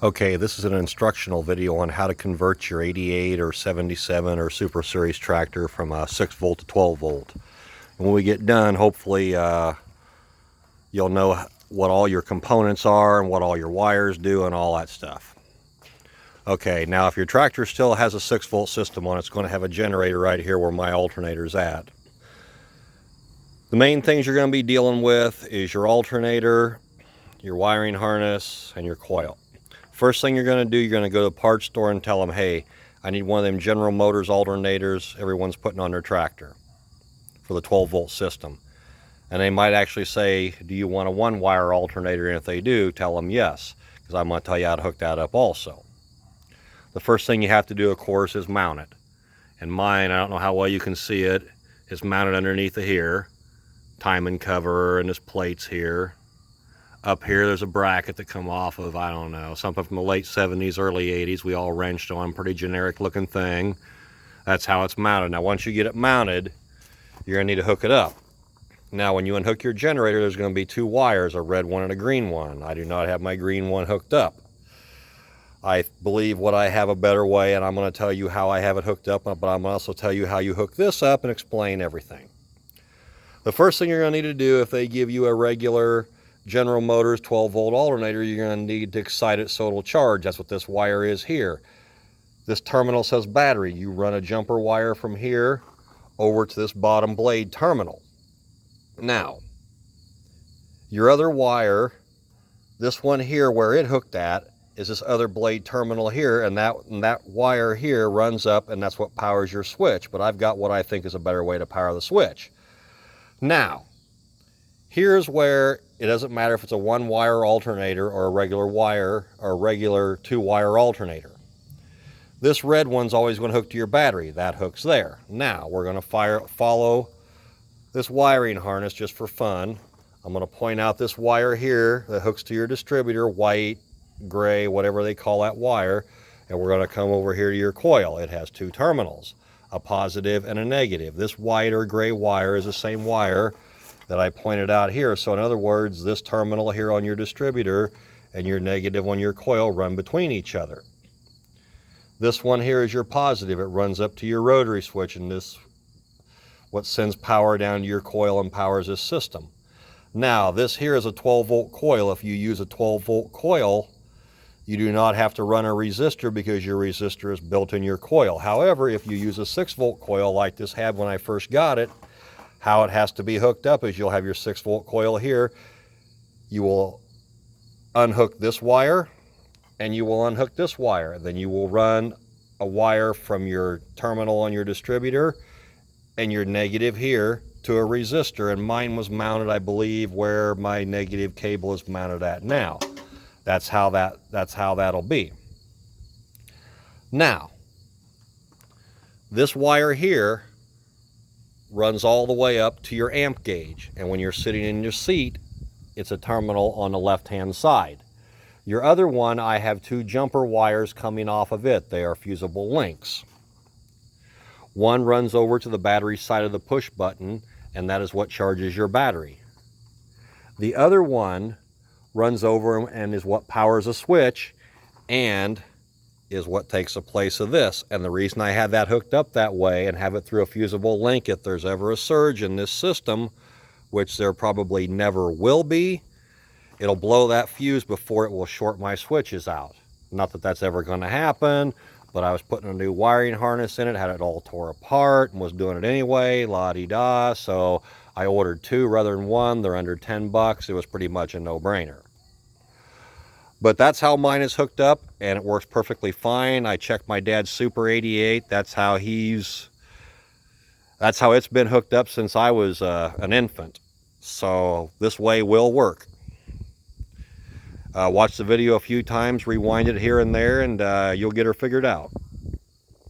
Okay, this is an instructional video on how to convert your 88 or 77 or Super Series tractor from a 6 volt to 12 volt. And when we get done, hopefully you'll know what all your components are and what all your wires do and all that stuff. Okay, now if your tractor still has a 6 volt system on it, it's going to have a generator right here where my alternator's at. The main things you're going to be dealing with is your alternator, your wiring harness, and your coil. First thing you're going to do, you're going to go to the parts store and tell them, hey, I need one of them General Motors alternators everyone's putting on their tractor for the 12 volt system. And they might actually say, do you want a one wire alternator? And if they do, tell them yes, because I'm going to tell you how to hook that up also. The first thing you have to do, of course, is mount it. And mine, I don't know how well you can see it, is mounted underneath of here. Timing cover and this plates here. Up here there's a bracket that come off of, I don't know, something from the late 70s, early 80s. We all wrenched on, pretty generic looking thing. That's how it's mounted. Now once you get it mounted, you're going to need to hook it up. Now when you unhook your generator, there's going to be two wires, a red one and a green one. I do not have my green one hooked up. I believe what I have a better way, and I'm going to tell you how I have it hooked up, but I'm going to also tell you how you hook this up and explain everything. The first thing you're going to need to do, if they give you a regular General Motors 12 volt alternator, you're going to need to excite it so it'll charge. That's what this wire is here. This terminal says battery. You run a jumper wire from here over to this bottom blade terminal. Now, your other wire, this one here where it hooked at, is this other blade terminal here, and that wire here runs up, and that's what powers your switch. But I've got what I think is a better way to power the switch. Now, here's where it doesn't matter if it's a one wire alternator or a regular wire or a regular two wire alternator. This red one's always going to hook to your battery. That hooks there. Now we're going to follow this wiring harness just for fun. I'm going to point out this wire here that hooks to your distributor, white, gray, whatever they call that wire, and we're going to come over here to your coil. It has two terminals, a positive and a negative. This white or gray wire is the same wire that I pointed out here. So in other words, this terminal here on your distributor and your negative on your coil run between each other. This one here is your positive. It runs up to your rotary switch, and this what sends power down to your coil and powers this system. Now this here is a 12 volt coil. If you use a 12 volt coil, you do not have to run a resistor because your resistor is built in your coil. However, if you use a 6 volt coil like this had when I first got it, how it has to be hooked up is you'll have your 6 volt coil here. You will unhook this wire and you will unhook this wire. Then you will run a wire from your terminal on your distributor and your negative here to a resistor. And mine was mounted, I believe, where my negative cable is mounted at now. That's how that'll be. Now, this wire here runs all the way up to your amp gauge, and when you're sitting in your seat, it's a terminal on the left hand side. Your other one, I have two jumper wires coming off of it. They are fusible links. One runs over to the battery side of the push button, and that is what charges your battery. The other one runs over and is what powers a switch and is what takes the place of this. And the reason I have that hooked up that way and have it through a fusible link, if there's ever a surge in this system, which there probably never will be, it'll blow that fuse before it will short my switches out. Not that that's ever going to happen, but I was putting a new wiring harness in it, had it all tore apart, and was doing it anyway, la-di-da. So I ordered two rather than one. They're under 10 bucks. It was pretty much a no-brainer. But that's how mine is hooked up, and it works perfectly fine. I checked my dad's Super 88. That's how it's been hooked up since I was an infant. So this way will work. Watch the video a few times, rewind it here and there, and you'll get her figured out.